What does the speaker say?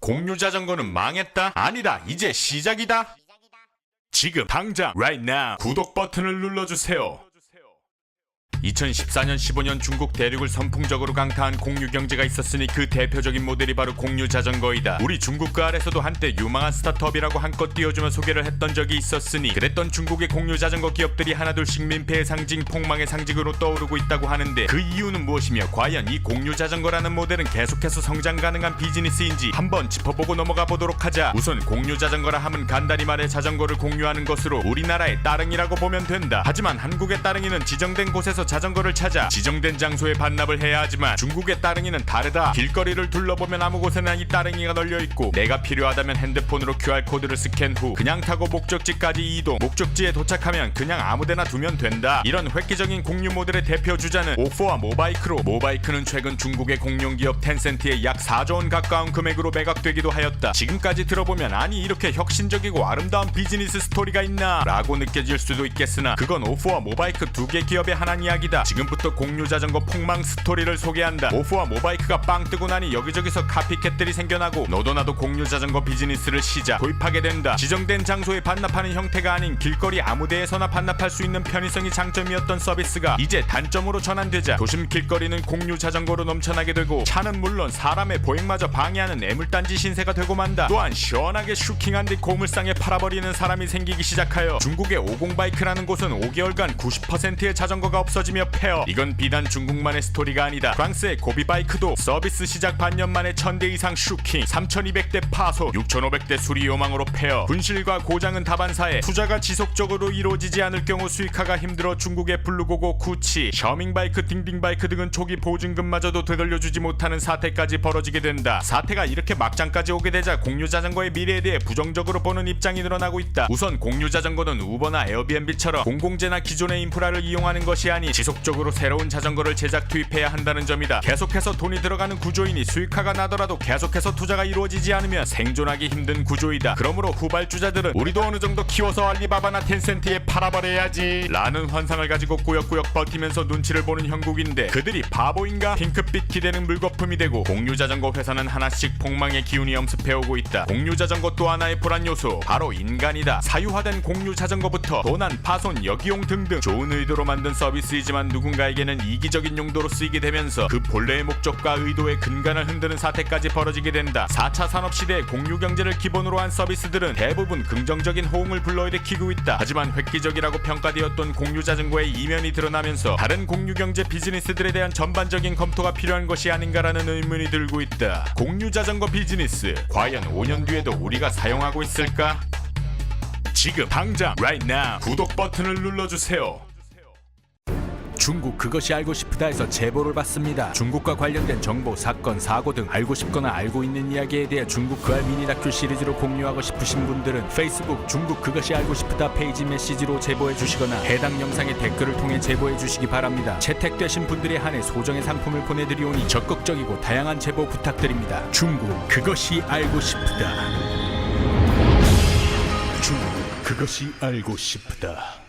공유 자전거는 망했다? 아니다, 이제 시작이다. 지금 당장 right now 구독 버튼을 눌러주세요. 2014년 15년 중국 대륙을 선풍적으로 강타한 공유 경제가 있었으니 그 대표적인 모델이 바로 공유 자전거이다. 우리 중국 그 아래서도 한때 유망한 스타트업이라고 한껏 띄워주며 소개를 했던 적이 있었으니 그랬던 중국의 공유 자전거 기업들이 하나둘씩 민폐의 상징, 폭망의 상징으로 떠오르고 있다고 하는데 그 이유는 무엇이며 과연 이 공유 자전거라는 모델은 계속해서 성장 가능한 비즈니스인지 한번 짚어보고 넘어가 보도록 하자. 우선 공유 자전거라 함은 간단히 말해 자전거를 공유하는 것으로 우리나라의 따릉이라고 보면 된다. 하지만 한국의 따릉이는 지정된 곳에서 자전거를 찾아 지정된 장소에 반납을 해야 하지만 중국의 따릉이는 다르다. 길거리를 둘러보면 아무 곳에나 이 따릉이가 널려있고 내가 필요하다면 핸드폰으로 QR코드를 스캔 후 그냥 타고 목적지까지 이동, 목적지에 도착하면 그냥 아무데나 두면 된다. 이런 획기적인 공유 모델의 대표 주자는 오포와 모바이크로, 모바이크는 최근 중국의 공룡기업 텐센트의 약 4조 원 가까운 금액으로 매각되기도 하였다. 지금까지 들어보면 아니 이렇게 혁신적이고 아름다운 비즈니스 스토리가 있나 라고 느껴질 수도 있겠으나 그건 오포와 모바이크 두 개 기업의 하나는 이야기다. 지금부터 공유 자전거 폭망 스토리를 소개한다. 오포와 모바이크가 빵 뜨고 나니 여기저기서 카피캣들이 생겨나고 너도 나도 공유 자전거 비즈니스를 도입하게 된다. 지정된 장소에 반납하는 형태가 아닌 길거리 아무데에서나 반납할 수 있는 편의성이 장점이었던 서비스가 이제 단점으로 전환되자 도심 길거리는 공유 자전거로 넘쳐나게 되고 차는 물론 사람의 보행마저 방해하는 애물단지 신세가 되고 만다. 또한 시원하게 슈킹한 뒤 고물상에 팔아버리는 사람이 생기기 시작하여 중국의 50바이크라는 곳은 5개월간 90%의 자전거가 없어지며 폐업. 이건 비단 중국만의 스토리가 아니다. 프랑스의 고비바이크도 서비스 시작 반년 만에 1000대 이상 슈킹, 3200대 파손, 6500대 수리 요망으로 폐업. 분실과 고장은 다반사에 투자가 지속적으로 이루어지지 않을 경우 수익화가 힘들어 중국의 블루고고, 구치, 셔밍바이크, 딩딩바이크 등은 초기 보증금마저도 되돌려주지 못하는 사태까지 벌어지게 된다. 사태가 이렇게 막장까지 오게 되자 공유 자전거의 미래에 대해 부정적으로 보는 입장이 늘어나고 있다. 우선 공유 자전거는 우버나 에어비앤비처럼 공공재나 기존의 인프라를 이용하는 것이 아닌 지속적으로 새로운 자전거를 제작 투입해야 한다는 점이다. 계속해서 돈이 들어가는 구조이니 수익화가 나더라도 계속해서 투자가 이루어지지 않으면 생존하기 힘든 구조이다. 그러므로 후발주자들은 우리도 어느 정도 키워서 알리바바나 텐센트에 팔아버려야지 라는 환상을 가지고 꾸역꾸역 버티면서 눈치를 보는 형국인데 그들이 바보인가? 핑크빛 기대는 물거품이 되고 공유 자전거 회사는 하나씩 폭망의 기운이 엄습해오고 있다. 공유 자전거 또 하나의 불안 요소 바로 인간이다. 사유화된 공유 자전거부터 도난, 파손, 여기용 등등 좋은 의도로 만든 서비스이지만 누군가에게는 이기적인 용도로 쓰이게 되면서 그 본래의 목적과 의도의 근간을 흔드는 사태까지 벌어지게 된다. 4차 산업시대의 공유 경제를 기본으로 한 서비스들은 대부분 긍정적인 호응을 불러일으키고 있다. 하지만 획기적이라고 평가되었던 공유 자전거의 이면이 드러나면서 다른 공유 경제 비즈니스들에 대한 전반적인 검토가 필요한 것이 아닌가라는 의문이 들고 있다. 공유 자전거 비즈니스 과연 5년 뒤에도 우리가 사용하고 있을까? 지금 당장 right now 구독 버튼을 눌러주세요. 중국 그것이 알고 싶다에서 제보를 받습니다. 중국과 관련된 정보, 사건, 사고 등 알고 싶거나 알고 있는 이야기에 대해 중국 그알 미니 다큐 시리즈로 공유하고 싶으신 분들은 페이스북 중국 그것이 알고 싶다 페이지 메시지로 제보해 주시거나 해당 영상의 댓글을 통해 제보해 주시기 바랍니다. 채택되신 분들에 한해 소정의 상품을 보내드리오니 적극적이고 다양한 제보 부탁드립니다. 중국 그것이 알고 싶다. 중국 그것이 알고 싶다.